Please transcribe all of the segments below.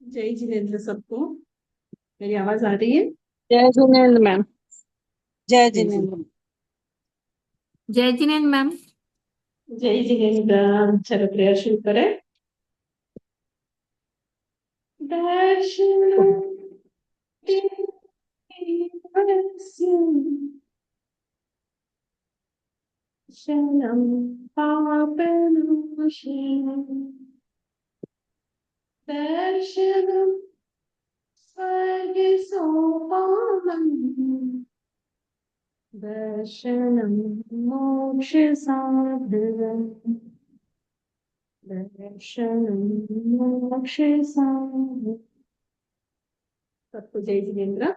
जय जिनेन्द्र सबको। मेरी आवाज आ रही है? जय जिनेन्द्र मैम। जय जय जी। जिनेन्द्र। जय जिनेन्द्र मैम। जय जिनेन्द्र। चलो प्रेयर शुरू करें। दर्शन शरणं पापनाशनं दर्शनं स्वर्गसोपानम् दर्शनं मोक्षसाधनम् दर्शनं मोक्षसाधनम्। सबको जय जिनेन्द्र।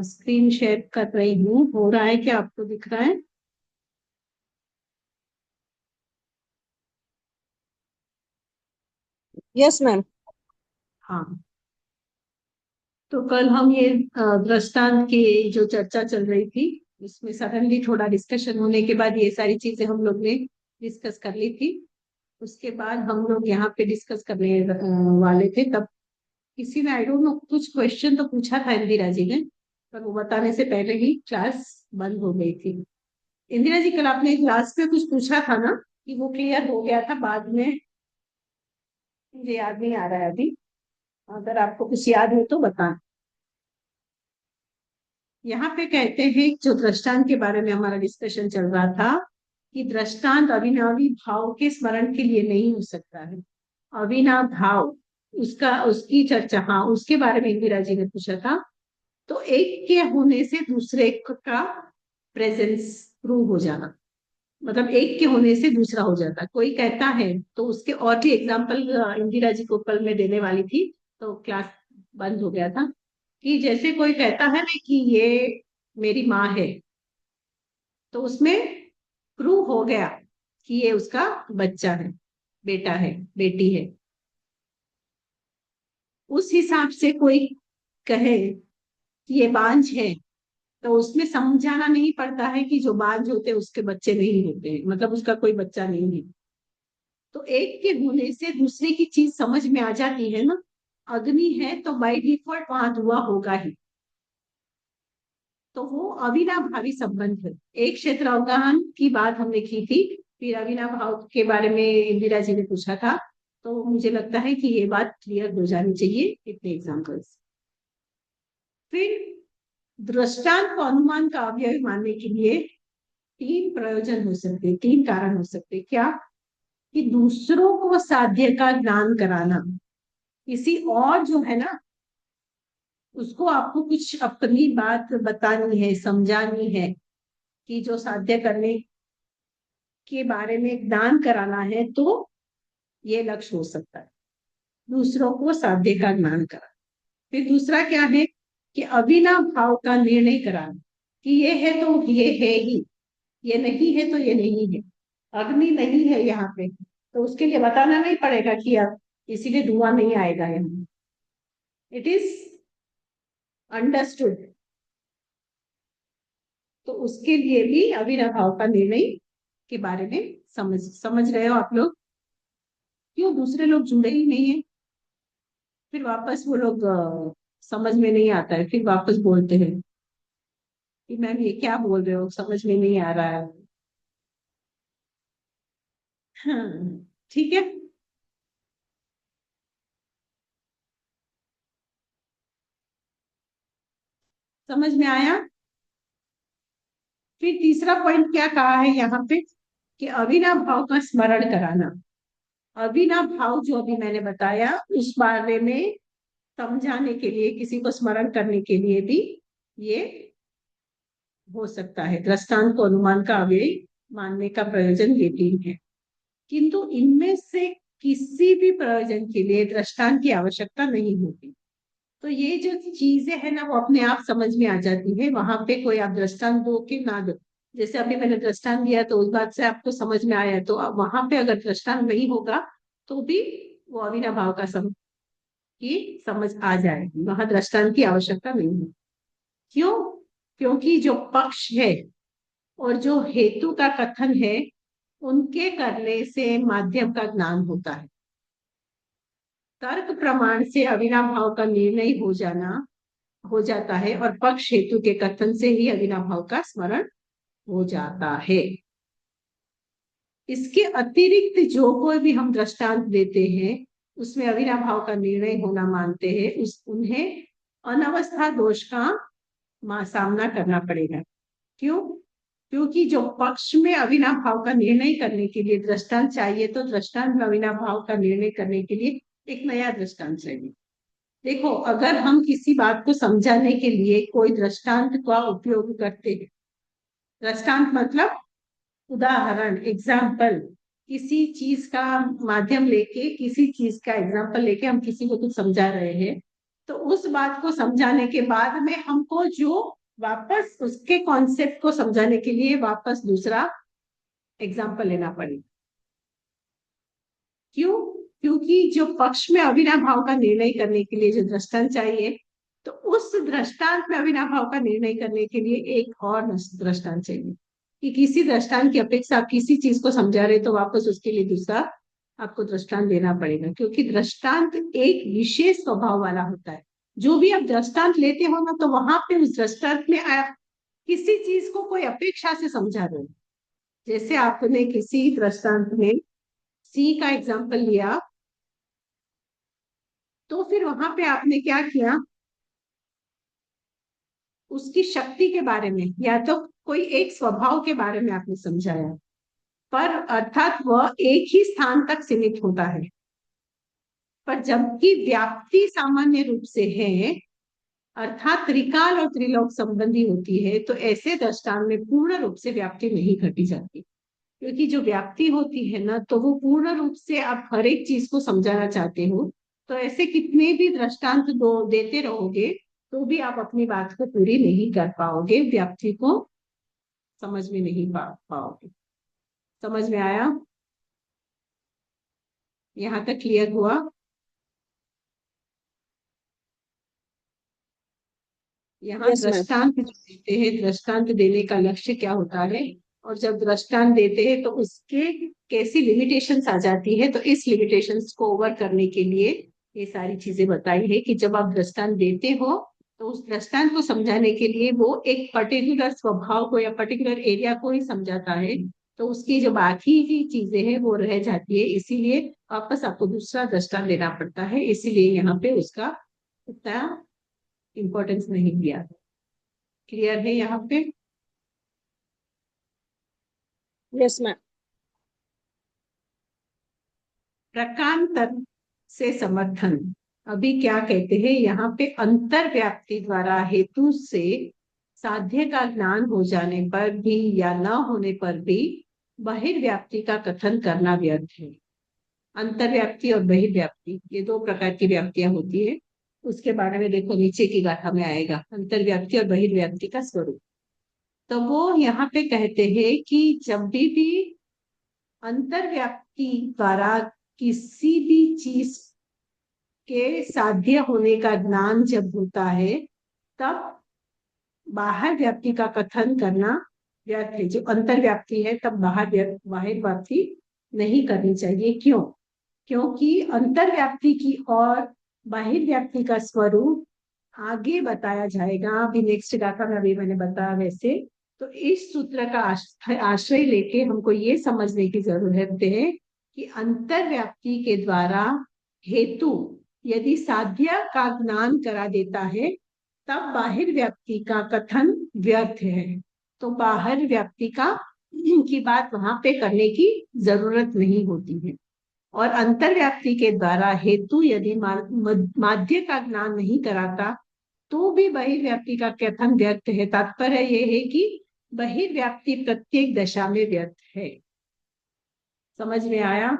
स्क्रीन शेयर कर रही हूँ। हो रहा है क्या? आपको दिख रहा है? Yes ma'am. हाँ। तो कल हम ये दृष्टांत की जो चर्चा चल रही थी, उसमें सडनली थोड़ा डिस्कशन होने के बाद ये सारी चीजें हम लोग ने डिस्कस कर ली थी। उसके बाद हम लोग यहाँ पे डिस्कस करने वाले थे, तब किसी ने आई डोंट नो कुछ क्वेश्चन तो पूछा था इंदिरा जी ने, पर वो बताने से पहले ही क्लास बंद हो गई थी। इंदिरा जी, कल आपने क्लास में कुछ पूछा था ना, कि वो क्लियर हो गया था बाद में? मुझे याद नहीं आ रहा है अभी। अगर आपको कुछ याद हो तो बताएं। यहाँ पे कहते हैं, जो दृष्टांत के बारे में हमारा डिस्कशन चल रहा था, कि दृष्टांत अविनावी भाव के स्मरण के लिए नहीं हो सकता है। अविनाव भाव, उसका उसकी चर्चा, हाँ, उसके बारे में इंदिरा जी ने पूछा था। तो एक के होने से दूसरे का प्रेजेंस प्रूव हो जाना, मतलब एक के होने से दूसरा हो जाता, कोई कहता है तो उसके और भी एग्जाम्पल इंदिरा जी को कल मैं देने वाली थी, तो क्लास बंद हो गया था। कि जैसे कोई कहता है ना कि ये मेरी माँ है, तो उसमें प्रूव हो गया कि ये उसका बच्चा है, बेटा है, बेटी है। उस हिसाब से कोई कहे कि ये बांझ है, तो उसमें समझाना नहीं पड़ता है कि जो बांझ होते हैं उसके बच्चे नहीं होते, मतलब उसका कोई बच्चा नहीं है। तो एक के होने से दूसरे की चीज समझ में आ जाती है ना। अग्नि है तो बाई डिफॉल्ट वहां धुआं होगा ही। तो वो अविनाभावी संबंध है। एक क्षेत्र अवगाहन की बात हमने की थी, फिर अविनाभाव के बारे में इंदिरा जी ने पूछा था। तो मुझे लगता है कि ये बात क्लियर हो जानी चाहिए इतने एग्जाम्पल्स। फिर दृष्टांत को अनुमान का अवयव मानने के लिए तीन प्रयोजन हो सकते, तीन कारण हो सकते। क्या? कि दूसरों को साध्य का ज्ञान कराना। किसी और जो है ना, उसको आपको कुछ अपनी बात बतानी है, समझानी है, कि जो साध्य करने के बारे में ज्ञान कराना है, तो ये लक्ष्य हो सकता है, दूसरों को साध्य का ज्ञान कराना। फिर दूसरा क्या है? कि अविनाव भाव का निर्णय कराना, कि ये है तो ये है ही, ये नहीं है तो ये नहीं है। अग्नि नहीं है यहाँ पे, तो उसके लिए बताना नहीं पड़ेगा कि अब इसीलिए धुआं नहीं आएगा यहाँ। It is understood. तो उसके लिए भी अविनाभाव का निर्णय के बारे में समझ समझ रहे हो आप लोग? क्यों दूसरे लोग जुड़े ही नहीं है? फिर वापस वो लोग समझ में नहीं आता है, फिर वापस बोलते हैं कि मैम ये क्या बोल रहे हो, समझ में नहीं आ रहा है। हाँ, ठीक है। समझ में आया? फिर तीसरा पॉइंट क्या कहा है यहाँ पे? कि अविनाव भाव का स्मरण कराना। अविनाव भाव जो अभी मैंने बताया, उस बारे में समझाने के लिए, किसी को स्मरण करने के लिए भी ये हो सकता है। दृष्टांत को अनुमान का अव्यय मानने का प्रयोजन ये तीन है। किंतु इनमें से किसी भी प्रयोजन के लिए दृष्टांत की आवश्यकता नहीं होती। तो ये जो चीजें है ना, वो अपने आप समझ में आ जाती है। वहां पे कोई आप दृष्टांत दो कि ना दो, जैसे अभी मैंने दृष्टांत दिया तो उस बात से आपको समझ में आया, तो वहां पे अगर दृष्टांत नहीं होगा तो भी वो अविनाभाव का की समझ आ जाएगी, वहां दृष्टांत की आवश्यकता नहीं है। क्यों? क्योंकि जो पक्ष है और जो हेतु का कथन है, उनके करने से माध्यम का ज्ञान होता है। तर्क प्रमाण से अविनाभाव का निर्णय हो जाता है और पक्ष हेतु के कथन से ही अविनाभाव का स्मरण हो जाता है। इसके अतिरिक्त जो कोई भी हम दृष्टांत देते हैं उसमें अविनाभाव का निर्णय होना मानते हैं, उन्हें अनवस्था दोष का सामना करना पड़ेगा। क्यों? क्योंकि जो पक्ष में अविनाभाव का निर्णय करने के लिए दृष्टांत चाहिए, तो दृष्टांत में अविनाभाव का निर्णय करने के लिए एक नया दृष्टांत चाहिए। देखो, अगर हम किसी बात को समझाने के लिए कोई दृष्टांत का उपयोग करते हैं, दृष्टांत मतलब उदाहरण, एग्जाम्पल, किसी चीज का माध्यम लेके, किसी चीज का एग्जाम्पल लेके हम किसी को कुछ समझा रहे हैं, तो उस बात को समझाने के बाद में हमको जो वापस उसके कॉन्सेप्ट को समझाने के लिए वापस दूसरा एग्जाम्पल लेना पड़ेगा। क्यों? क्योंकि जो पक्ष में अविनाभाव का निर्णय करने के लिए जो दृष्टांत चाहिए, तो उस दृष्टांत में अविनाभाव का निर्णय करने के लिए एक और दृष्टांत चाहिए। कि किसी दृष्टांत की अपेक्षा आप किसी चीज को समझा रहे तो वापस उसके लिए दूसरा आपको दृष्टांत देना पड़ेगा, क्योंकि दृष्टांत एक विशेष स्वभाव वाला होता है। जो भी आप दृष्टांत लेते हो ना, तो वहां पे उस दृष्टांत में आप किसी चीज को कोई अपेक्षा से समझा रहे हो। जैसे आपने किसी दृष्टांत में सी का एग्जाम्पल लिया, तो फिर वहां पे आपने क्या किया, उसकी शक्ति के बारे में या तो कोई एक स्वभाव के बारे में आपने समझाया, पर अर्थात वह एक ही स्थान तक सीमित होता है। पर जबकि व्याप्ति सामान्य रूप से है, अर्थात त्रिकाल और त्रिलोक संबंधी होती है, तो ऐसे दृष्टांत में पूर्ण रूप से व्याप्ति नहीं घटी जाती। क्योंकि जो व्याप्ति होती है ना, तो वो पूर्ण रूप से आप हर एक चीज को समझाना चाहते हो, तो ऐसे कितने भी दृष्टांत देते रहोगे तो भी आप अपनी बात को पूरी नहीं कर पाओगे, व्याप्ति को समझ में नहीं पाओगे। समझ में आया? यहाँ तक क्लियर हुआ? यहाँ Yes, ma'am. दृष्टांत जो देते हैं, दृष्टांत देने का लक्ष्य क्या होता है, और जब दृष्टांत देते हैं तो उसके कैसी लिमिटेशंस आ जाती है, तो इस लिमिटेशंस को ओवर करने के लिए ये सारी चीजें बताई है कि जब आप दृष्टांत देते हो तो उस दृष्टांत को समझाने के लिए वो एक पर्टिकुलर स्वभाव को या पर्टिकुलर एरिया को ही समझाता है, तो उसकी जो बाकी की चीजें हैं वो रह जाती है। इसीलिए वापस आपको दूसरा दृष्टांत देना पड़ता है, इसीलिए यहाँ पे उसका इतना इम्पोर्टेंस नहीं दिया। क्लियर है यहाँ पे? Yes, ma'am. प्रकांतर से समर्थन। अभी क्या कहते हैं यहाँ पे, अंतर व्याप्ति द्वारा हेतु से साध्य का ज्ञान हो जाने पर भी या न होने पर भी बहिर्व्याप्ति का कथन करना व्यर्थ है। अंतर्व्याप्ति और बहिर्व्याप्ति, ये दो प्रकार की व्याप्तियां होती है। उसके बारे में देखो, नीचे की गाथा में आएगा अंतर्व्याप्ति और बहिर्व्याप्ति का स्वरूप। तो वो यहाँ पे कहते हैं कि जब भी अंतर्व्याप्ति द्वारा किसी भी चीज के साध्य होने का ज्ञान जब होता है, तब बाहर व्याप्ति का कथन करना व्यर्थ है। जो अंतर्व्याप्ति है तब बाहर व्याप्ति नहीं करनी चाहिए। क्यों? क्योंकि अंतर्व्याप्ति की और बाहिर व्याप्ति का स्वरूप आगे बताया जाएगा। अभी नेक्स्ट गाथा में अभी मैंने बताया वैसे। तो इस सूत्र का आश्रय लेके हमको ये समझने की जरूरत है कि अंतर्व्याप्ति के द्वारा हेतु यदि साध्य का ज्ञान करा देता है, तब बाहिर व्याप्ति का कथन व्यर्थ है। तो बाहर व्याप्ति की बात वहां पे करने की जरूरत नहीं होती है। और अंतर्व्याप्ति के द्वारा हेतु यदि माध्य का ज्ञान नहीं कराता, तो भी बहिर्व्याप्ति का कथन व्यर्थ है। तात्पर्य यह है कि बहिर्व्याप्ति प्रत्येक दशा में व्यर्थ है। समझ में आया?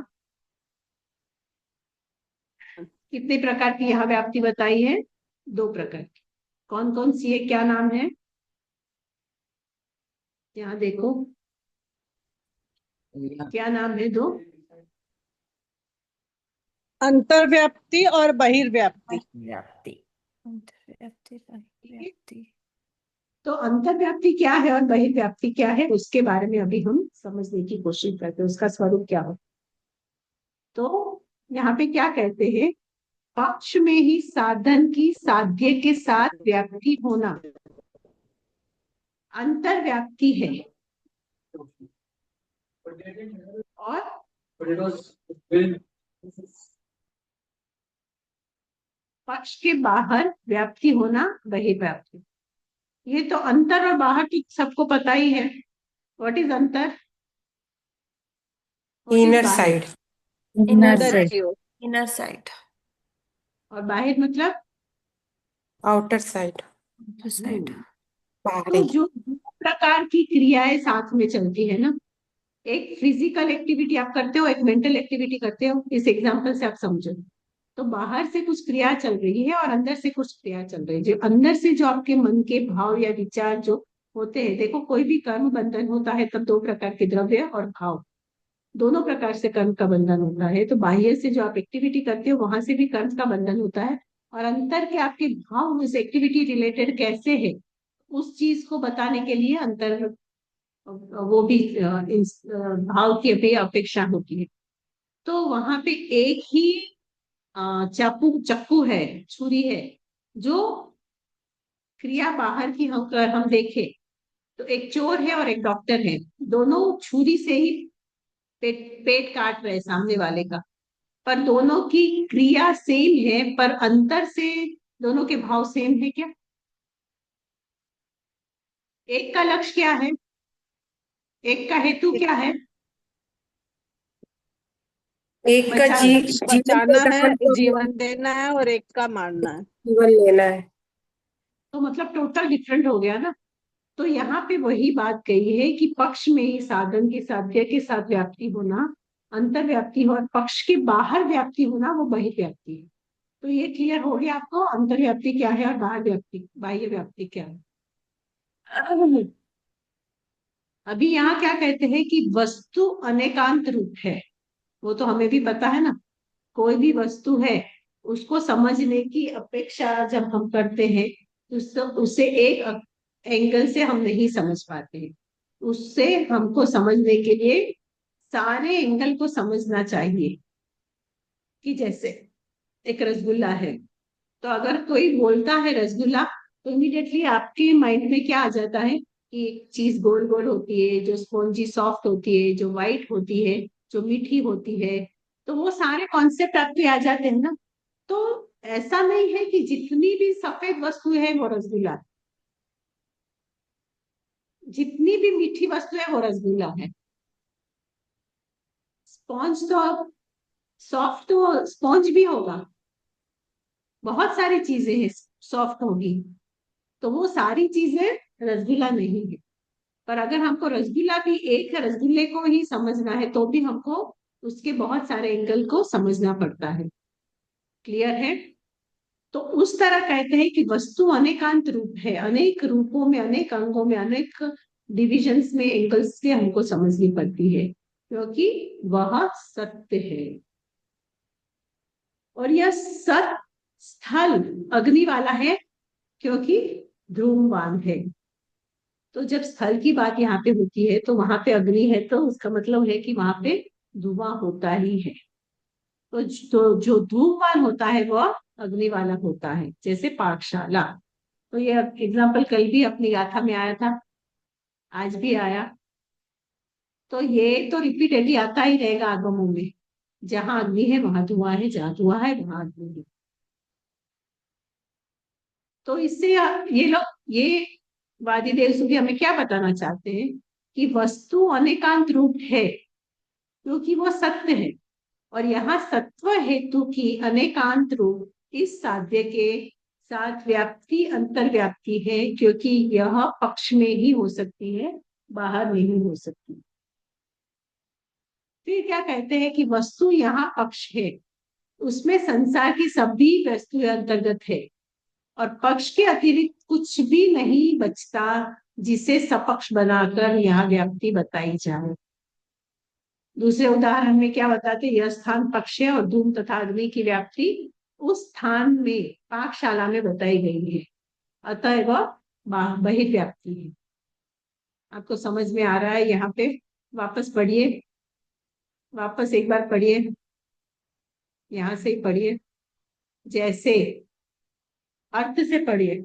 कितने प्रकार की यहाँ व्याप्ति बताई है? दो प्रकार की। कौन कौन सी है, क्या नाम है? यहाँ देखो, क्या नाम है दो? अंतर्व्याप्ति और बहिर्व्याप्ति। व्याप्ति, अंतर्व्याप्ति, बहिर्व्याप्ति। तो अंतर्व्याप्ति क्या है और बहिर्व्याप्ति क्या है, उसके बारे में अभी हम समझने की कोशिश करते हैं, उसका स्वरूप क्या हो। तो यहाँ पे क्या कहते हैं, पक्ष में ही साधन की साध्य के साथ व्याप्ति होना अंतर्व्याप्ति है, और पक्ष के बाहर व्याप्ति होना बहिर्व्याप्ति। ये तो अंतर और बाहर की सबको पता ही है। व्हाट इज अंतर? What is इनर बाहर? Side, inner That side, you. Inner side, और बाहर मतलब आउटर साइड, साइड। तो बाहरी। जो दो प्रकार की क्रियाएं साथ में चलती है ना, एक फिजिकल एक्टिविटी आप करते हो, एक मेंटल एक्टिविटी करते हो, इस एग्जांपल से आप समझो। तो बाहर से कुछ क्रिया चल रही है और अंदर से कुछ क्रिया चल रही है। जो अंदर से जो आपके मन के भाव या विचार जो होते हैं, देखो कोई भी कर्म बंधन होता है तब दो प्रकार के द्रव्य और भाव, दोनों प्रकार से कर्म का बंधन होता है। तो बाह्य से जो आप एक्टिविटी करते हो वहां से भी कर्म का बंधन होता है, और अंतर के आपके भाव उस एक्टिविटी रिलेटेड कैसे है, उस चीज को बताने के लिए अंतर, वो भी भाव की भी अपेक्षा होती है। तो वहां पे एक ही चाकू चक्कू है, छुरी है, जो क्रिया बाहर की हम देखें तो एक चोर है और एक डॉक्टर है, दोनों छुरी से ही पेट काट रहे सामने वाले का, पर दोनों की क्रिया सेम है, पर अंतर से दोनों के भाव सेम है क्या? एक का लक्ष्य क्या है, एक का हेतु क्या है? एक का बचा जीवन बचाना है, प्रदान करना, जीवन देना है, और एक का मारना है। जीवन लेना है। तो मतलब टोटल डिफरेंट हो गया ना। तो यहाँ पे वही बात कही है कि पक्ष में ही साधन के साध्य के साथ व्याप्ति होना अंतर्व्याप्ति हो, और पक्ष के बाहर व्याप्ति होना वो बहिर्व्याप्ति है। तो ये क्लियर हो गया आपको, अंतर्व्याप्ति क्या है और बाहर व्याप्ति बाह्य व्याप्ति क्या है। अभी यहाँ क्या कहते हैं कि वस्तु अनेकांत रूप है, वो तो हमें भी पता है ना। कोई भी वस्तु है उसको समझने की अपेक्षा जब हम करते हैं तो उससे एक एंगल से हम नहीं समझ पाते हैं, उससे हमको समझने के लिए सारे एंगल को समझना चाहिए। कि जैसे एक रसगुल्ला है, तो अगर कोई बोलता है रसगुल्ला, तो इमीडिएटली आपके माइंड में क्या आ जाता है कि एक चीज गोल गोल होती है, जो स्पॉन्जी सॉफ्ट होती है, जो वाइट होती है, जो मीठी होती है। तो वो सारे कॉन्सेप्ट आपके आ जाते हैं ना। तो ऐसा नहीं है कि जितनी भी सफेद वस्तु है वो रसगुल्ला है, जितनी भी मीठी वस्तु है वो रसगुल्ला है। स्पॉन्ज तो सॉफ्ट तो स्पॉन्ज भी होगा, बहुत सारी चीजें हैं सॉफ्ट होगी, तो वो सारी चीजें रसगुल्ला नहीं है। पर अगर हमको रसगुल्ला भी एक रसगुल्ले को ही समझना है तो भी हमको उसके बहुत सारे एंगल को समझना पड़ता है। क्लियर है? तो उस तरह कहते हैं कि वस्तु अनेकांत रूप है, अनेक रूपों में, अनेक अंगों में, अनेक डिविजन्स में, एंगल्स से हमको समझनी पड़ती है, क्योंकि वह सत्य है। और यह सत स्थल अग्नि वाला है, क्योंकि ध्रुववान है। तो जब स्थल की बात यहाँ पे होती है तो वहां पे अग्नि है, तो उसका मतलब है कि वहां पे धुआं होता ही है। तो जो धूमवान होता है वह अग्नि वाला होता है, जैसे पाठशाला। तो ये एग्जाम्पल कल भी अपनी गाथा में आया था, आज भी आया। तो ये तो रिपीटेडली आता ही रहेगा आगमों में, जहां अग्नि है वहां धुआं है, जहां धुआं है वहां अग्नि है। तो इससे ये लोग, ये वादी देवसूरी हमें क्या बताना चाहते हैं कि वस्तु अनेकांत रूप है क्योंकि वो सत्य है, और यहाँ सत्व हेतु की अनेकांत रूप इस साध्य के साथ व्याप्ति अंतर्व्याप्ति है, क्योंकि यह पक्ष में ही हो सकती है, बाहर नहीं हो सकती। फिर क्या कहते हैं कि वस्तु यहाँ पक्ष है, उसमें संसार की सभी वस्तुएं अंतर्गत है, और पक्ष के अतिरिक्त कुछ भी नहीं बचता जिसे सपक्ष बनाकर यहाँ व्याप्ति बताई जाए। दूसरे उदाहरण में क्या बताते, यह स्थान पक्ष है और धूम तथा अग्नि की व्याप्ति उस स्थान में पाकशाला में बताई गई है, अतः वह बहिर्व्याप्ति है। आपको समझ में आ रहा है यहाँ पे? वापस पढ़िए, वापस एक बार पढ़िए, यहाँ से ही पढ़िए, जैसे अर्थ से पढ़िए।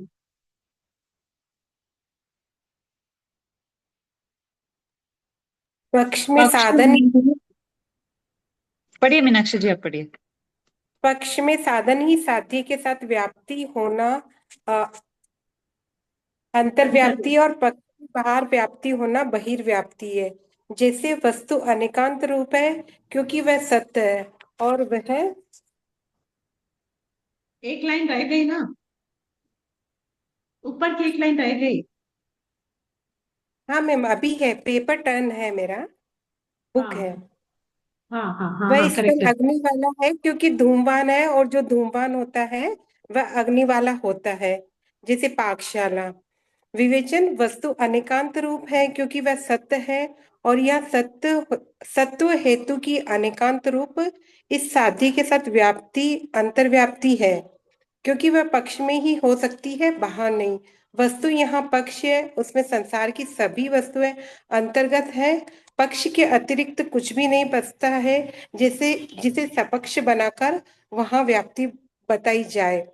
पक्ष में पक्ष साधन में पढ़िए मीनाक्षी जी, आप पढ़िए। पक्ष में साधन ही साध्य के साथ व्याप्ति होना अंतर्व्याप्ति और पक्ष के बाहर व्याप्ति होना बहिर्व्याप्ति है। जैसे वस्तु अनेकांत रूप है क्योंकि वह सत्य है और वह एक लाइन रह गई ना, ऊपर की एक लाइन रह गई। हाँ मैम, अभी है, पेपर टर्न है मेरा, बुक है। हाँ हाँ हाँ हाँ वह हाँ, स्थल करेक्ट। अग्नि वाला है क्योंकि धूमवान है और जो धूमवान होता है वह अग्नि वाला होता है। जैसे पाकशाला। विवेचन वस्तु अनेकांत रूप है क्योंकि वह सत्य है और यह सत्व हेतु की अनेकांत रूप इस साध्य के साथ व्याप्ति अंतर्व्याप्ति है क्योंकि वह पक्ष में ही हो सकती है, बाहर नहीं। वस्तु यहाँ पक्ष है, उसमें संसार की सभी वस्तुएं अंतर्गत है। पक्ष के अतिरिक्त कुछ भी नहीं बचता है जैसे जिसे सपक्ष बनाकर वहां व्याप्ति बताई जाए।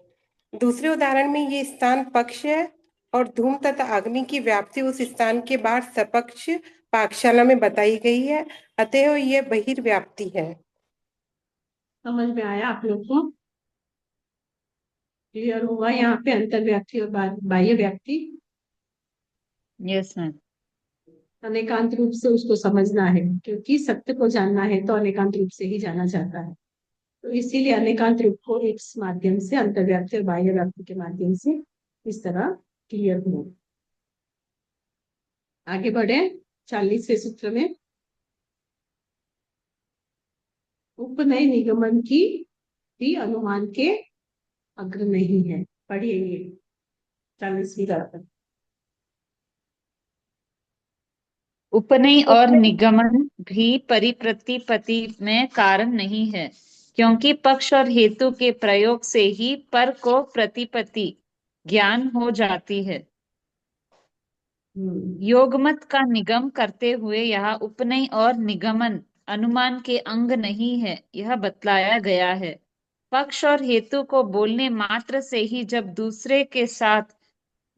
दूसरे उदाहरण में ये स्थान पक्ष है और धूम तथा अग्नि की व्याप्ति उस स्थान के बाहर सपक्ष पाकशाला में बताई गई है, अतएव यह बहिर्व्याप्ति है। समझ में आया आप लोग को? क्लियर हुआ यहाँ पे अंतर्व्याप्ति और बाह्य व्याप्ति? Yes ma'am. अनेकांत रूप से उसको समझना है, क्योंकि सत्य को जानना है तो अनेकांत रूप से ही जाना जाता है। तो इसीलिए अनेकांत रूप को एक माध्यम से, अंतर्व्याप्ति और बाह्य व्याप्ति के माध्यम से इस तरह क्लियर हो। आगे बढ़े 40वें सूत्र में। उपनय निगमन की भी अनुमान के अग्र नहीं है। पढ़िए ये 40वीं बात। उपनय और उपनय निगमन भी परिप्रतिपत्ति में कारण नहीं है क्योंकि पक्ष और हेतु के प्रयोग से ही पर को प्रतिपत्ति ज्ञान हो जाती है। योगमत का निगम करते हुए यहाँ उपनय और निगमन अनुमान के अंग नहीं है, यह बतलाया गया है। पक्ष और हेतु को बोलने मात्र से ही जब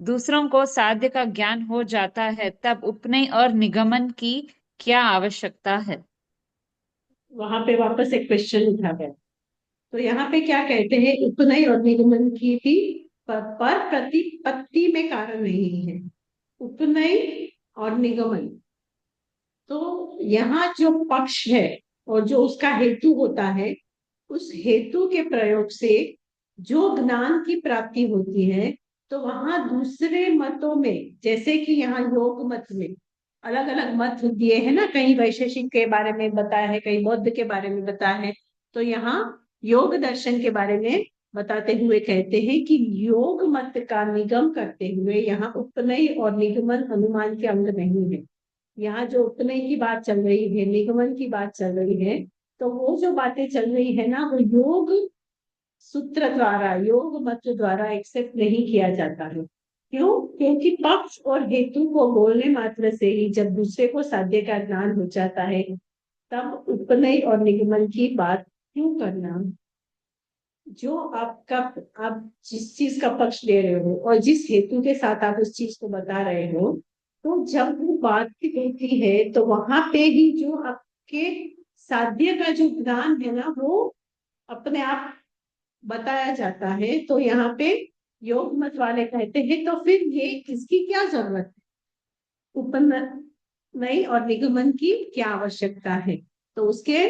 दूसरों को साध्य का ज्ञान हो जाता है, तब उपनय और निगमन की क्या आवश्यकता है। वहां पे वापस एक क्वेश्चन उठा गया। तो यहाँ पे क्या कहते हैं? उपनय और निगमन की भी पर प्रतिपत्ति में कारण नहीं है। उपनय और निगमन, तो यहाँ जो पक्ष है और जो उसका हेतु होता है, उस हेतु के प्रयोग से जो ज्ञान की प्राप्ति होती है, तो वहां दूसरे मतों में, जैसे कि यहाँ योग मत में अलग अलग मत दिए हैं ना, कहीं वैशेषिक के बारे में बताया है, कहीं बौद्ध के बारे में बताया है। तो यहाँ योग दर्शन के बारे में बताते हुए कहते हैं कि योग मत का निगम करते हुए यहाँ उपनय और निगमन अनुमान के अंग नहीं है। यहाँ जो उपनय की बात चल रही है, निगमन की बात चल रही है, तो वो जो बातें चल रही है ना, वो योग सूत्र द्वारा, योग मत द्वारा एक्सेप्ट नहीं किया जाता है। क्यों? क्योंकि पक्ष और हेतु को बोलने मात्र से ही जब दूसरे को साध्य का ज्ञान हो जाता है, तब उपनय और निगमन की बात क्यों करना? जो आपका, आप जिस चीज का पक्ष ले रहे हो और जिस हेतु के साथ आप उस चीज को बता रहे हो, तो जब वो बातचीत होती है तो वहां पे ही जो आपके साध्य का जो ज्ञान है ना, वो अपने आप बताया जाता है। तो यहाँ पे योग मत वाले कहते हैं, तो फिर ये इसकी क्या जरूरत है? उपनय और निगमन की क्या आवश्यकता है? तो उसके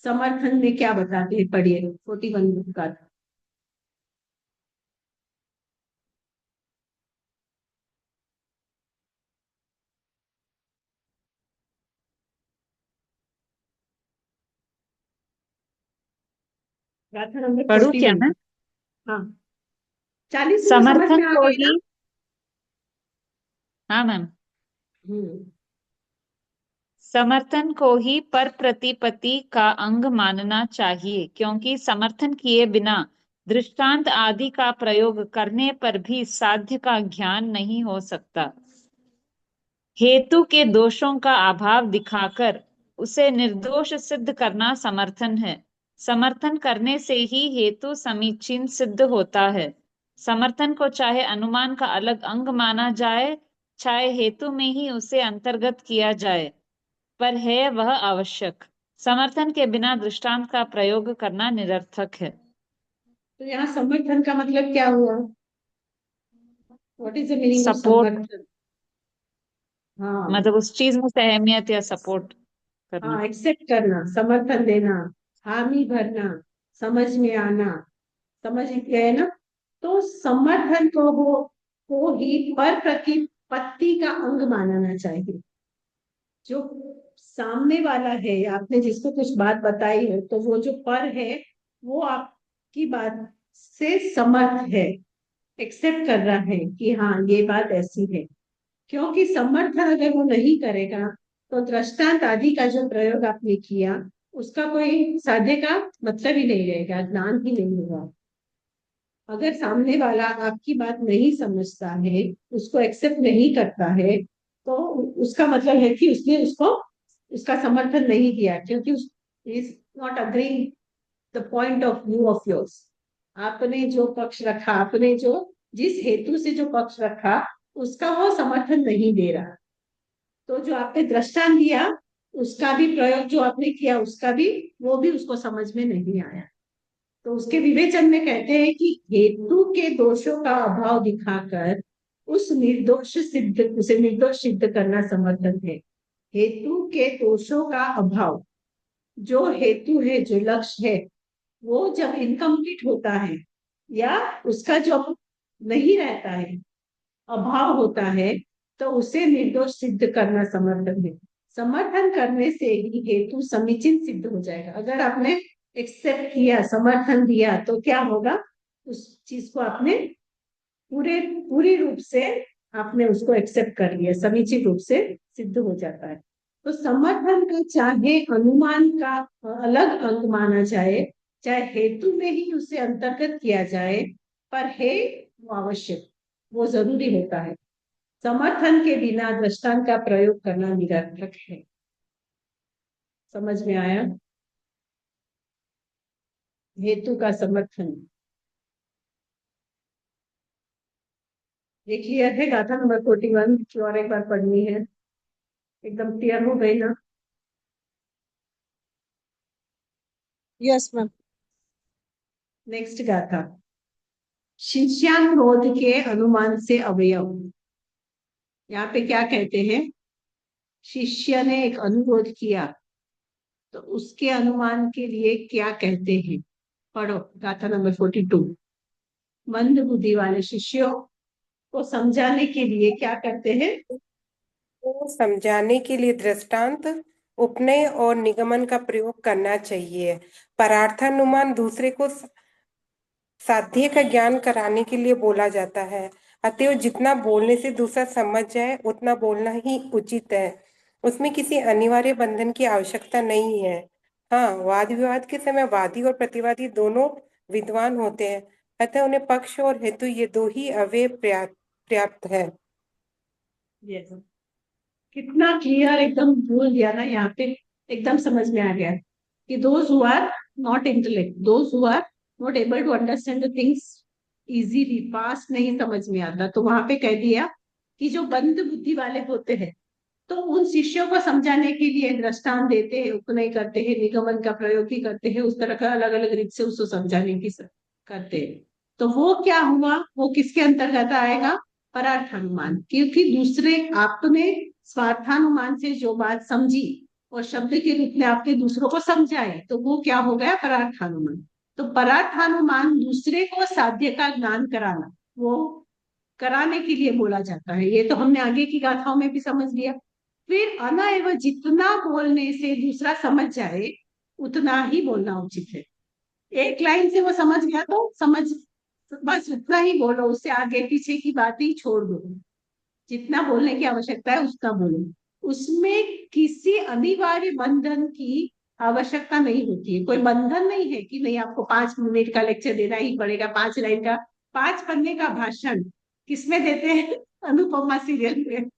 समर्थन में क्या बताते हैं, पढ़िए 41 का। गाथा नंबर पढ़ू क्या 41। मैं? हाँ, 40 में समझ समर्थन में आ को गई ना? ही, हाँ मैम, हम्म। समर्थन को ही पर प्रतिपत्ति का अंग मानना चाहिए क्योंकि समर्थन किए बिना दृष्टांत आदि का प्रयोग करने पर भी साध्य का ज्ञान नहीं हो सकता। हेतु के दोषों का अभाव दिखाकर उसे निर्दोष सिद्ध करना समर्थन है। समर्थन करने से ही हेतु समीचीन सिद्ध होता है। समर्थन को चाहे अनुमान का अलग अंग माना जाए, चाहे हेतु में ही उसे अंतर्गत किया जाए, पर है वह आवश्यक। समर्थन के बिना दृष्टांत का प्रयोग करना निरर्थक है। तो यहाँ समर्थन का मतलब क्या हुआ? What is the meaning of support, समर्थन? हाँ मतलब उस चीज में सहमियत या सपोर्ट करना। हाँ, एक्सेप्ट करना, समर्थन देना, हामी भरना, समझ में आना, समझ गए ना? तो समर्थन को ही पर प्रतिपत्ति का अंग मानना चाहिए। जो सामने वाला है, आपने जिसको कुछ बात बताई है, तो वो जो पर है वो आपकी बात से समर्थ है, एक्सेप्ट कर रहा है कि हाँ ये बात ऐसी है। क्योंकि समर्थन अगर वो नहीं करेगा तो दृष्टांत आदि का जो प्रयोग आपने किया उसका कोई साध्य का मतलब ही नहीं रहेगा, ज्ञान ही नहीं होगा। अगर सामने वाला आपकी बात नहीं समझता है, उसको एक्सेप्ट नहीं करता है, तो उसका मतलब है कि उसने उसका समर्थन नहीं किया, क्योंकि is not agreeing the point of view of yours. आपने जो पक्ष रखा, आपने जो जिस हेतु से जो पक्ष रखा, उसका वो समर्थन नहीं दे रहा। तो जो आपने दृष्टांत दिया, उसका भी प्रयोग जो आपने किया, उसका भी वो भी उसको समझ में नहीं आया। तो उसके विवेचन में कहते हैं कि हेतु के दोषों का अभाव दिखाकर उसे निर्दोष सिद्ध करना समर्थन है। हेतु के दोषों का अभाव, जो हेतु है, जो लक्ष्य है, वो जब इनकम्प्लीट होता है या उसका जब नहीं रहता है, अभाव होता है, तो उसे निर्दोष सिद्ध करना समर्थन है। समर्थन करने से ही हेतु समीचीन सिद्ध हो जाएगा। अगर आपने एक्सेप्ट किया, समर्थन दिया, तो क्या होगा? उस चीज को आपने पूरी रूप से आपने उसको एक्सेप्ट कर लिया, समीचीन रूप से सिद्ध हो जाता है। तो समर्थन का चाहे अनुमान का अलग अंग माना जाए, चाहे हेतु में ही उसे अंतर्गत किया जाए, पर है वो आवश्यक, वो जरूरी होता है। समर्थन के बिना दृष्टांत का प्रयोग करना निरर्थक है। समझ में आया? हेतु का समर्थन। ये क्लियर है? गाथा नंबर 41 की और एक बार पढ़नी है, एकदम क्लियर हो गई ना? Yes ma'am. नेक्स्ट गाथा, शिष्यानुरोध के अनुमान से अवयव। यहाँ पे क्या कहते हैं? शिष्य ने एक अनुरोध किया, तो उसके अनुमान के लिए क्या कहते हैं? पढ़ो गाथा नंबर 42। मंद बुद्धि वाले शिष्यों को समझाने के लिए क्या करते हैं? को समझाने के लिए दृष्टांत, उपनय और निगमन का प्रयोग करना चाहिए। परार्थानुमान दूसरे को साध्य का ज्ञान कराने के लिए बोला जाता है। अतएव जितना बोलने से दूसरा समझ जाए उतना बोलना ही उचित है। उसमें किसी अनिवार्य बंधन की आवश्यकता नहीं है। हाँ, वाद विवाद के समय वादी और प्रतिवादी दोनों विद्वान होते हैं, अतः उन्हें पक्ष और हेतु ये दो ही अवय पर्याप्त है। Yes. कितना क्लियर, एकदम बोल दिया ना यहाँ पे, एकदम समझ में आ गया कि those who are not intellect, those who are not able to understand the things easily, fast नहीं समझ में आता, तो वहां पे कह दिया कि जो बंद बुद्धि वाले होते हैं, तो उन शिष्यों को समझाने के लिए दृष्टांत देते हैं, उपनय करते हैं, निगमन का प्रयोग भी करते हैं, उस तरह का अलग अलग रीत से उसको समझाने की करते हैं। तो वो क्या हुआ? वो किसके अंतर्गत आएगा? परार्थानुमान। क्योंकि दूसरे आपने स्वार्थानुमान से जो बात समझी और शब्द के रूप में आपने दूसरों को समझाए, तो वो क्या हो गया? परार्थानुमान। तो परार्थानुमान दूसरे को साध्य का ज्ञान कराना, वो कराने के लिए बोला जाता है। ये तो हमने आगे की गाथाओं में भी समझ लिया। फिर अनएव जितना बोलने से दूसरा समझ जाए उतना ही बोलना उचित है। एक लाइन से वो समझ गया तो समझ, बस उतना ही बोलो, उससे आगे पीछे की बात ही छोड़ दो। जितना बोलने की आवश्यकता है उतना बोलो, उसमें किसी अनिवार्य बंधन की आवश्यकता नहीं होती है, कोई बंधन नहीं है कि नहीं आपको 5 मिनट का लेक्चर देना ही पड़ेगा, 5 लाइन का, 5 पन्ने का भाषण किसमें देते हैं? अनुपमा सीरियल में।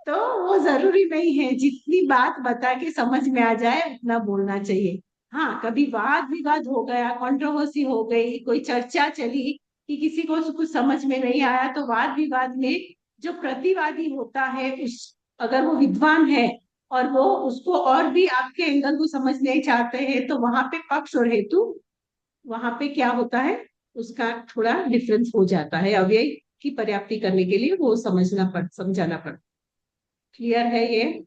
तो वो जरूरी नहीं है, जितनी बात बता के समझ में आ जाए उतना बोलना चाहिए। हाँ, कभी वाद विवाद हो गया, कंट्रोवर्सी हो गई, कोई चर्चा चली कि किसी को कुछ समझ में नहीं आया, तो वाद विवाद में जो प्रतिवादी होता है, उस अगर वो विद्वान है और वो उसको और भी आपके एंगल को समझने चाहते हैं, तो वहां पे पक्ष और हेतु, वहां पे क्या होता है, उसका थोड़ा डिफरेंस हो जाता है। अव्यय की पर्याप्ति करने के लिए वो समझाना पड़ता। क्लियर है ये?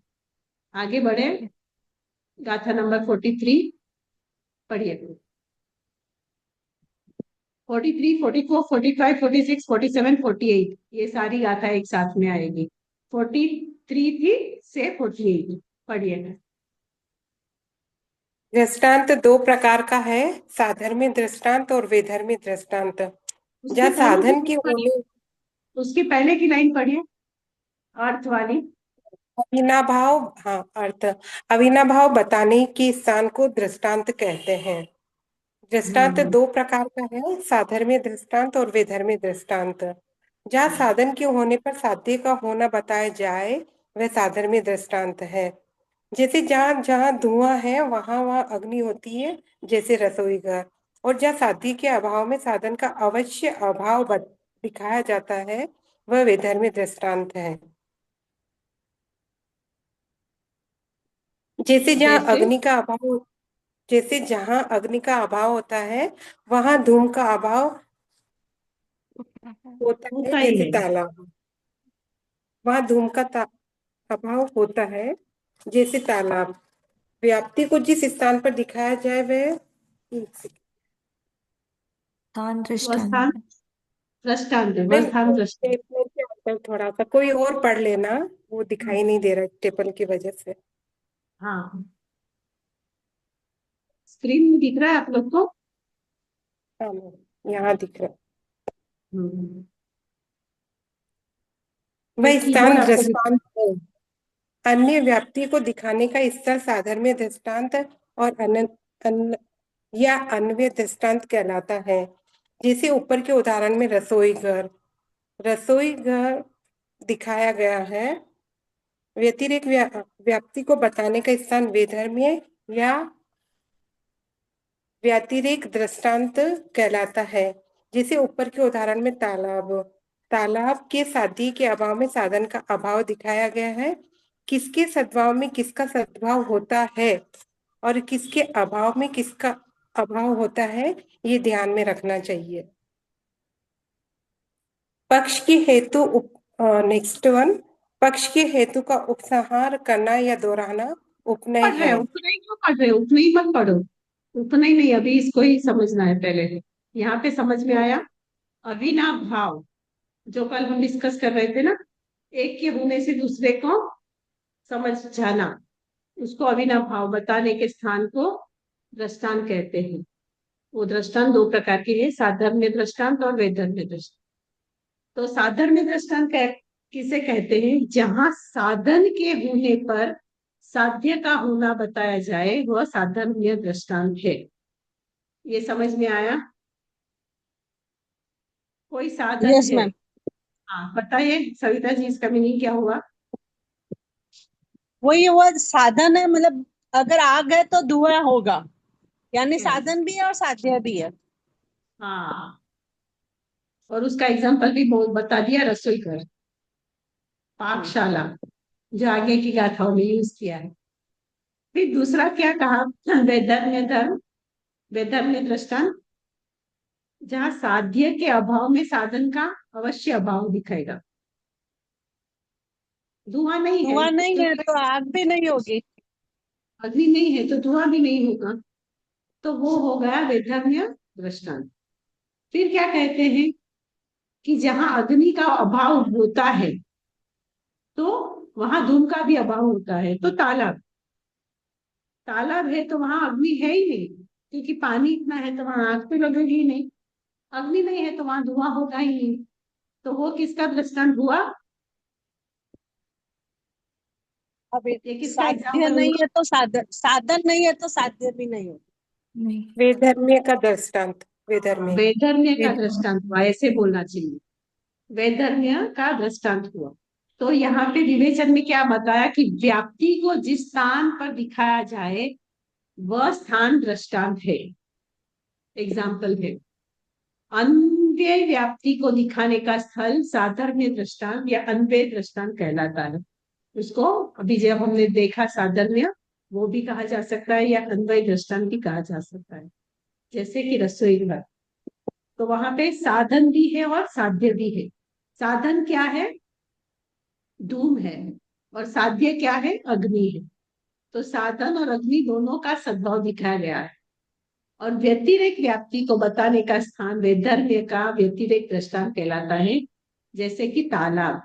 आगे बढ़े। गाथा नंबर 43 पढ़िए। 43, 44, 45, 46, 47, 48, ये सारी गाथा एक साथ में आएगी। 43 थी से 48 पढ़िए। दृष्टांत दो प्रकार का है, साधर्म्य दृष्टांत और वेधर्म्य दृष्टांत। उसके जहाँ पहले की साधन के लाइन पढ़िए, होने उसके पहले की लाइन पढ़िए, अर्थ वाली। अविनाभाव, हाँ अर्थ, अविनाभाव बताने के स्थान को दृष्टांत कहते हैं। दृष्टांत हम्म दो प्रकार का है, साधर्म्य दृष्टांत और वेधर्म्य दृष्टांत। जहाँ साधन के होने पर साध्य का होना बताया जाए वह साधर्म्य दृष्टांत है। जैसे जहाँ जहाँ धुआं है वहां वहां अग्नि होती है, जैसे रसोई घर। और जहाँ साध्य के अभाव में साधन का अवश्य अभाव दिखाया जाता है वह वेधर्म्य दृष्टांत है। जैसे जहाँ जैसे अग्नि का अभाव जैसे जहाँ अग्नि का अभाव होता है वहां धूम का अभाव होता है, होता ही जैसे है। तालाब। वहां धूम का अभाव होता है, जैसे तालाब। व्याप्ति को जिस स्थान पर दिखाया जाए वह स्थान वह स्थान दृष्टांत। दृष्टांत है, वह नहीं, स्थान दृष्टांत। टेबल के अंदर थोड़ा सा कोई और पढ़ लेना, वो दिखाई नहीं दे रहा टेबल की वजह से। हाँ, स्क्रीन में दिख रहा है आप लोग को? हाँ मैम, यहाँ दिख रहा है। हम्म, वह एक स्थान कीबोर्ड आपको दिख दृष्टांत है। अन्य व्याप्ति को दिखाने का स्थल साधर्म्य दृष्टांत और या अन्वय दृष्टांत कहलाता है। जैसे ऊपर के उदाहरण में रसोई घर दिखाया गया है। व्यतिरेक व्याप्ति को बताने का स्थान वेधर्म्य या व्यतिरेक दृष्टांत कहलाता है। जैसे ऊपर के उदाहरण में तालाब के साध्य के अभाव में साधन का अभाव दिखाया गया है। किसके सद्भाव में किसका सद्भाव होता है और किसके अभाव में किसका अभाव होता है, ये ध्यान में रखना चाहिए। पक्ष की हेतु नेक्स्ट वन, पक्ष के हेतु का उपसंहार करना या दोहराना उपनय पढ़ रहे है। हो? उतना ही क्यों पढ़ रहे हो? उतना ही मत पढ़ो, उतना ही नहीं, अभी इसको ही समझना है पहले। यहाँ पे समझ में आया? अविनाव भाव, जो कल हम डिस्कस कर रहे थे ना, एक के होने से दूसरे को समझ जाना, उसको अविनाव भाव बताने के स्थान को दृष्टांत कहते हैं। वो दृष्टांत दो प्रकार के हैं, साधर्म्य दृष्टांत और वेधर्म्य दृष्टांत। तो साधर्म्य दृष्टांत किसे कहते हैं? जहां साधन के होने पर साध्य का होना बताया जाए, वह साधर्म्य दृष्टांत है। ये समझ में आया? कोई साधन यस है, मैम। हाँ बताइए सविता जी, इसका मीनिंग क्या हुआ? वही वो साधन है, मतलब अगर आग है तो धुआं होगा, यानी यस, साधन भी है और साध्य भी है। हाँ, और उसका एग्जाम्पल भी बहुत बता दिया, रसोई घर, पाकशाला, जो आगे की गाथाओं में यूज किया है। फिर दूसरा क्या कहा? वैधर्म्य धर्म, वैधर्म्य दृष्टांत, जहाँ साध्य के अभाव में साधन का अवश्य अभाव दिखेगा। धुआं नहीं है धुआं नहीं तो है तो आग भी नहीं होगी। अग्नि नहीं है तो धुआं भी नहीं होगा, तो वो हो गया वैधर्म्य दृष्टांत। फिर क्या कहते हैं कि जहां अग्नि का अभाव होता है तो वहां धूम का भी अभाव होता है। तो तालाब, तालाब है तो वहां अग्नि है ही नहीं, क्योंकि पानी इतना है तो वहां आग तो लगेगी ही नहीं। अग्नि नहीं है तो वहां धुआं होगा ही नहीं। तो वो किसका दृष्टांत हुआ? अब ये किसका साध्य एग्जाम्पल नहीं हुआ? है तो साधन, साधन नहीं है तो साध्य भी नहीं हो। नहीं। वेधर्म्य का दृष्टांत, वेधर्म्य। वैधर्म्य का वेद दृष्टांत हुआ, ऐसे बोलना चाहिए। वैधर्म्य का दृष्टांत हुआ। तो यहाँ पे विवेचन में क्या बताया कि व्याप्ति को जिस स्थान पर दिखाया जाए वह स्थान दृष्टांत है, एग्जाम्पल है। अन्वय व्याप्ति को दिखाने का स्थल साधर्म्य दृष्टांत या अन्वय दृष्टांत कहलाता है। उसको अभी जब हमने देखा साधर्म्य, वो भी कहा जा सकता है या अन्वय दृष्टांत भी कहा जा सकता है। जैसे कि रसोई घर, तो वहां पे साधन भी है और साध्य भी है। साधन क्या है? धूम है। और साध्य क्या है? अग्नि है। तो साधन और अग्नि दोनों का सद्भाव दिखाया गया है। और व्यतिरेक व्याप्ति को बताने का स्थान वैधर्म्य का व्यतिरेक दृष्टांत कहलाता है। जैसे कि तालाब,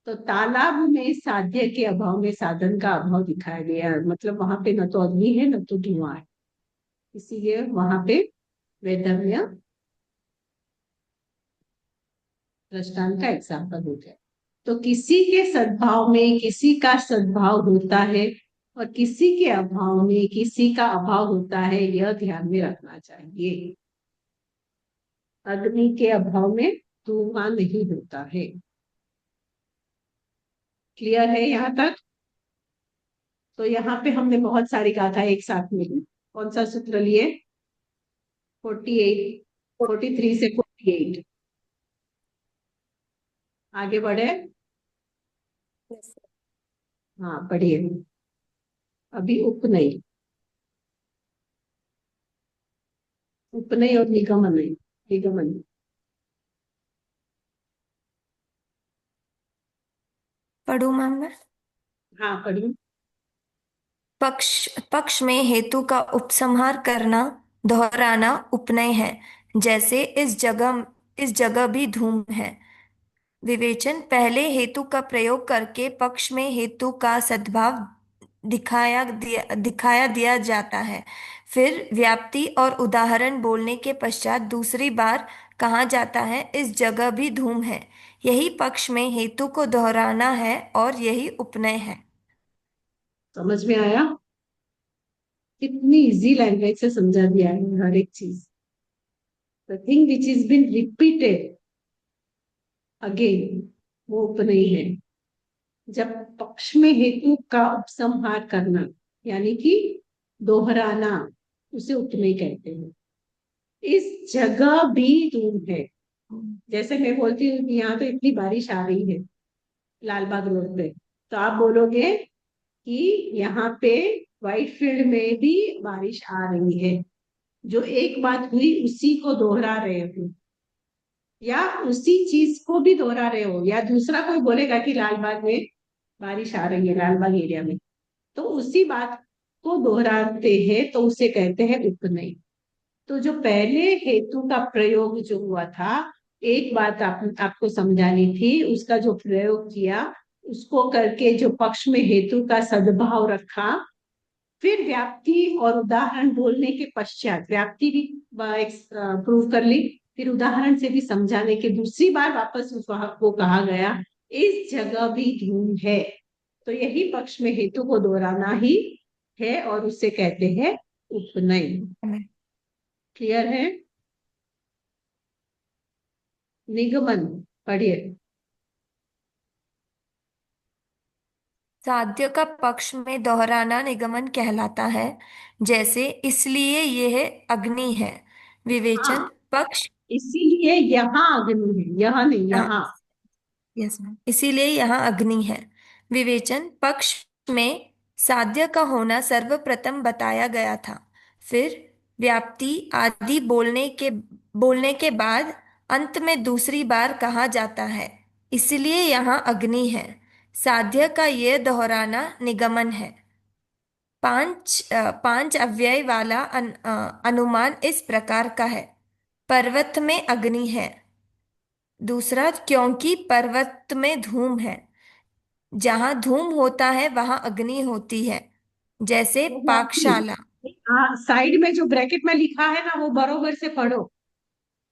तो तालाब में साध्य के अभाव में साधन का अभाव दिखाया गया है, मतलब वहां पे न तो अग्नि है न तो धुआं है, इसीलिए वहां पे वैधर्म्य दृष्टांत का एग्जाम्पल हो गया। तो किसी के सद्भाव में किसी का सद्भाव होता है और किसी के अभाव में किसी का अभाव होता है, यह ध्यान में रखना चाहिए। अग्नि के अभाव में धुआं नहीं होता है। क्लियर है यहाँ तक? तो यहाँ पे हमने बहुत सारी गाथा एक साथ में ली। कौन सा सूत्र लिए? 48, 43 से 48। आगे बढ़े। हाँ बढ़िए। अभी उपनयी, उपनयी और निगमन, निगमन। पढ़ूं मैम मैं? हाँ पढ़िए। पक्ष पक्ष में हेतु का उपसंहार करना, दोहराना उपनय है। जैसे इस जगह भी धूम है। विवेचन, पहले हेतु का प्रयोग करके पक्ष में हेतु का सद्भाव दिखाया दिया जाता है। फिर व्याप्ति और उदाहरण बोलने के पश्चात दूसरी बार कहा जाता है इस जगह भी धूम है। यही पक्ष में हेतु को दोहराना है और यही उपनय है। समझ में आया? कितनी इजी लैंग्वेज से समझा दिया है हर एक चीज। The thing which is been repeated again, वो उपनयी है। जब पक्ष में हेतु का उपसंहार करना यानी कि दोहराना, उसे उपनयी कहते हैं। इस जगह भी धूम है। जैसे मैं बोलती हूँ कि यहाँ तो इतनी बारिश आ रही है लाल बाग रोड पे, तो आप बोलोगे कि यहाँ पे व्हाइट फील्ड में भी बारिश आ रही है। जो एक बात हुई उसी को दोहरा रहे हो, या उसी चीज को भी दोहरा रहे हो। या दूसरा कोई बोलेगा कि लाल बाग में बारिश आ रही है, लाल बाग एरिया में, तो उसी बात को दोहराते हैं, तो उसे कहते हैं उपनयी। तो जो पहले हेतु का प्रयोग जो हुआ था, एक बात आपको समझानी थी, उसका जो प्रयोग किया उसको करके जो पक्ष में हेतु का सद्भाव रखा, फिर व्याप्ति और उदाहरण बोलने के पश्चात व्याप्ति भी प्रूव कर ली, फिर उदाहरण से भी समझाने के दूसरी बार वापस उस को कहा गया इस जगह भी धूम है। तो यही पक्ष में हेतु को दोहराना ही है और उसे कहते हैं उपनयी। क्लियर है? निगमन पढ़िए। साध्य का पक्ष में दोहराना निगमन कहलाता है। जैसे इसलिए यह अग्नि है। विवेचन, हाँ, पक्ष इसीलिए यहाँ अग्नि है, यहाँ नहीं, यहाँ। यस मैम, इसीलिए यहाँ अग्नि है। विवेचन, पक्ष में साध्य का होना सर्वप्रथम बताया गया था। फिर व्याप्ति आदि बोलने के बाद अंत में दूसरी बार कहा जाता है इसलिए यहाँ अग्नि है। साध्य का यह दोहराना निगमन है। पांच अव्यय वाला अनुमान इस प्रकार का है। पर्वत में अग्नि है। दूसरा, क्योंकि पर्वत में धूम है। जहां धूम होता है वहां अग्नि होती है। जैसे पाकशाला। हाँ, साइड में जो ब्रैकेट में लिखा है ना, वो बरोबर से पढ़ो,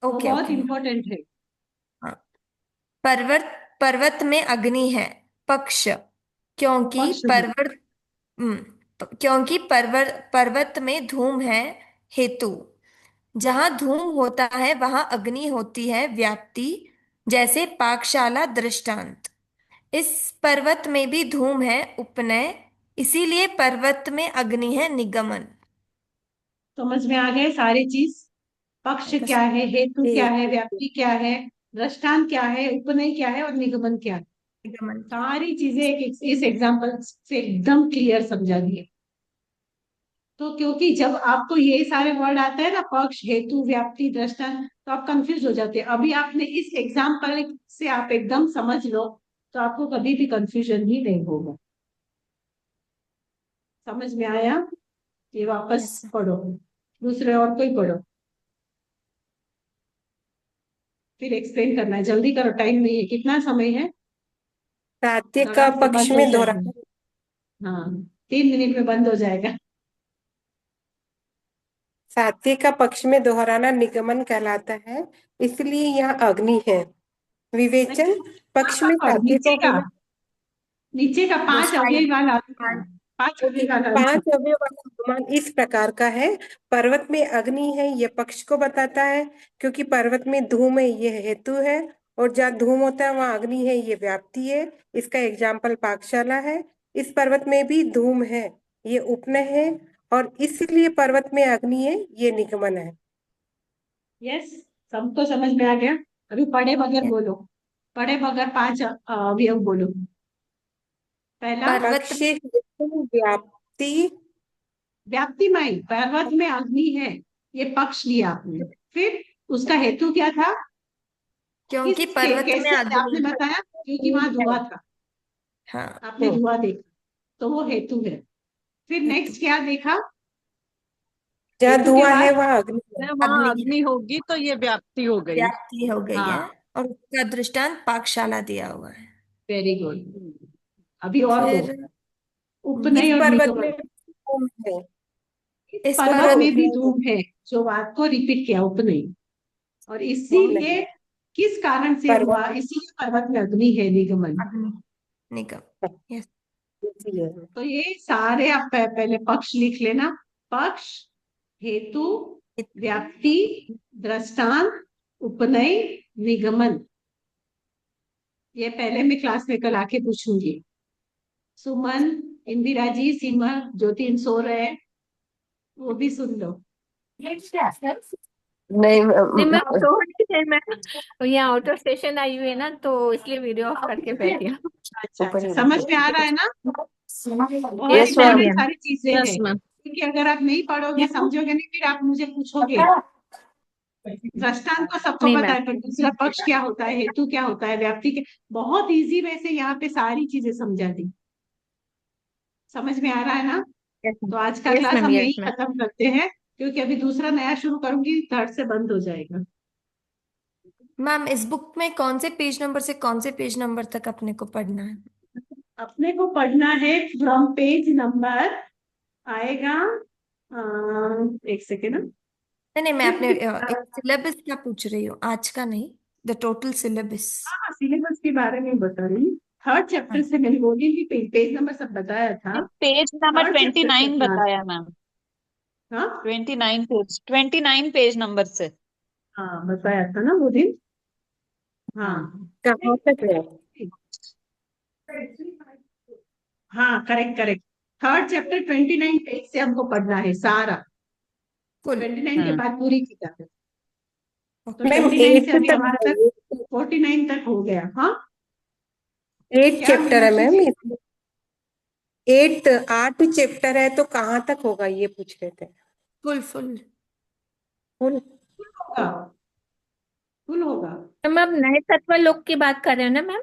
वो ओके बहुत ओके। इंपॉर्टेंट है। हाँ, पर्वत पर्वत में अग्नि है, पक्ष। क्योंकि पक्ष में। पर्वत में धूम है हेतु। जहां धूम होता है वहां अग्नि होती है व्याप्ति, जैसे पाकशाला दृष्टांत। इस पर्वत में भी धूम है उपनय, इसीलिए पर्वत में अग्नि है निगमन। समझ में आ गए सारी चीज? पक्ष क्या है, हेतु क्या है, ठीक व्याप्ति क्या है, दृष्टांत क्या है, उपनय क्या है और निगमन क्या है। निगमन क्या है? सारी चीजें इस एग्जाम्पल से एकदम क्लियर समझा दिए। तो क्योंकि जब आपको ये सारे वर्ड आता है ना, पक्ष, हेतु, व्याप्ति, दृष्टांत, तो आप कंफ्यूज हो जाते हैं। अभी आपने इस एग्जाम्पल से आप एकदम समझ लो, तो आपको कभी भी कंफ्यूजन ही नहीं होगा। समझ में आया? ये वापस Yes, sir. पढ़ो, दूसरे और कोई पढ़ो, फिर एक्सप्लेन करना है। जल्दी करो, टाइम नहीं है। कितना समय है? सात्य का धड़ाम से पक्ष बंद हो में जाएगा। दोहराना। हाँ, 3 मिनट में बंद हो जाएगा। सात्य का पक्ष में दोहराना निगमन कहलाता है, इसलिए यहाँ अग्नि है। विवेचन पक्ष में और सात्य नीचे को का, होना। नीचे का दो 5 फाइव अवयव वाला, हाँ, 5 अवयव वाला आंसर। 5 अवयव वाला अनुमान इस प्रकार का है। पर्वत में अग्नि है, यह पक्ष को बताता है, क्योंकि पर्वत में धूम है, यह हेतु है। और जहाँ धूम होता है वहाँ अग्नि है, ये व्याप्ति है। इसका एग्जाम्पल पाकशाला है। इस पर्वत में भी धूम है, ये उपनय है। और इसलिए पर्वत में अग्नि है, ये निगमन है। यस, सबको समझ में आ गया? अभी पढ़े बगैर yes. बोलो, पढ़े बगैर 5 अवयव बोलो। पहला, पर्वत पक्ष, हेतु, व्याप्ति। व्याप्तिमय, पर्वत में अग्नि है, ये पक्ष लिया आपने। फिर उसका हेतु क्या था? क्योंकि पर्वत में कैसे आपने अग्नि है। बताया? क्योंकि वहां धुआं था, हाँ, आपने धुआं देखा, तो वो हेतु है। फिर हेतु नेक्स्ट क्या देखा? जहाँ हेतु के धुआं है बाद वहाँ अग्नि है। वहां अग्नि अग्नि होगी तो ये व्याप्ति हो गई। व्याप्ति हो गई है। हाँ, और उसका दृष्टांत पाकशाला दिया हुआ है। Very good. अभी और दो, फिर उपनय इस और पर्वत निगमन। में धूम है। इस इस पर्वत पर्वत में भी उपनय है, धूम है, जो बात को रिपीट किया, उपनय। और उपनय इसीलिए है। किस कारण से पर्वत हुआ? इसीलिए पर्वत में अग्नि है, निगमन। अग्नि निगम। यस। है। तो ये सारे आप पहले पक्ष लिख लेना। पक्ष, हेतु, व्याप्ति, दृष्टांत, उपनय, निगमन। ये पहले मैं क्लास में कल आके पूछूंगी। सुमन, इंदिरा जी, सीमा, ज्योति सो रहे हैं, वो भी सुन लो। नहीं नहीं मैं तो नहीं थे, मैं तो यहाँ आउट ऑफ स्टेशन आई हुई है ना, तो इसलिए वीडियो ऑफ करके बैठी हूँ। अच्छा ऊपर अच्छा, ही समझ में आ रहा है ना? बहुत yes yes ma'am. Important ma'am. सारी चीजें यस हैं, मैम। क्योंकि अगर आप नहीं पढ़ोगे, समझोगे नहीं, फिर आप मुझे पूछोगे। दृष्टांत को सबको नहीं पता मैम। है, पर दूसरा पक्ष क्या होता है, हेतु क्या होता है, व्याप्ति के बहुत इजी वे से यहाँ पे सारी चीजें समझा दी। समझ में आ रहा है ना? यस तो आज का मैम। Yes class ma'am. हम यस यही मैम। खत्म करते हैं, क्योंकि अभी दूसरा नया शुरू करूंगी, थर्ड से बंद हो जाएगा। मैम, इस बुक में कौन से पेज नंबर से कौन से पेज नंबर तक अपने को पढ़ना है? अपने को पढ़ना है फ्रॉम पेज नंबर आएगा, एक सेकेंड, नहीं नहीं, मैं अपने 50। सिलेबस का पूछ रही हूँ, आज का नहीं। The total syllabus. हाँ, सिलेबस के बारे में बता रही हूँ। थर्ड चैप्टर से मैंने बोली थी, पेज नंबर सब बताया था। पेज नंबर थर्ड चैप्टर से 29 अपना, बताया मैम। हाँ 29 पेज नंबर से। हाँ, बताया था ना वो दिन। हाँ कहाँ तक है? हाँ, correct correct. Third chapter 29 page से हमको पढ़ना है सारा। फुल। 29 के बाद पूरी किताब है। तो मैम 29 से 8 अभी तक हमारा है, तक 49 तक हो गया। हाँ, 8 क्या चैप्टर है मीनाक्षी मैम। जी? 8 चैप्टर है, तो कहाँ तक होगा ये पूछ रहे थे। Full full. फुल होगा, फुल होगा। मैम आप नए तत्व लोक की बात कर रहे हो ना मैम?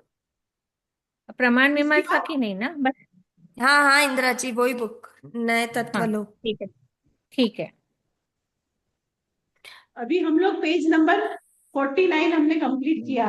प्रमाण किसकी मीमांसा बात? की नहीं ना बस? हाँ हाँ इंदिरा जी, वही बुक, नए तत्व हाँ लोक। ठीक है। ठीक है। अभी हम लोग पेज नंबर 49 हमने कंप्लीट किया।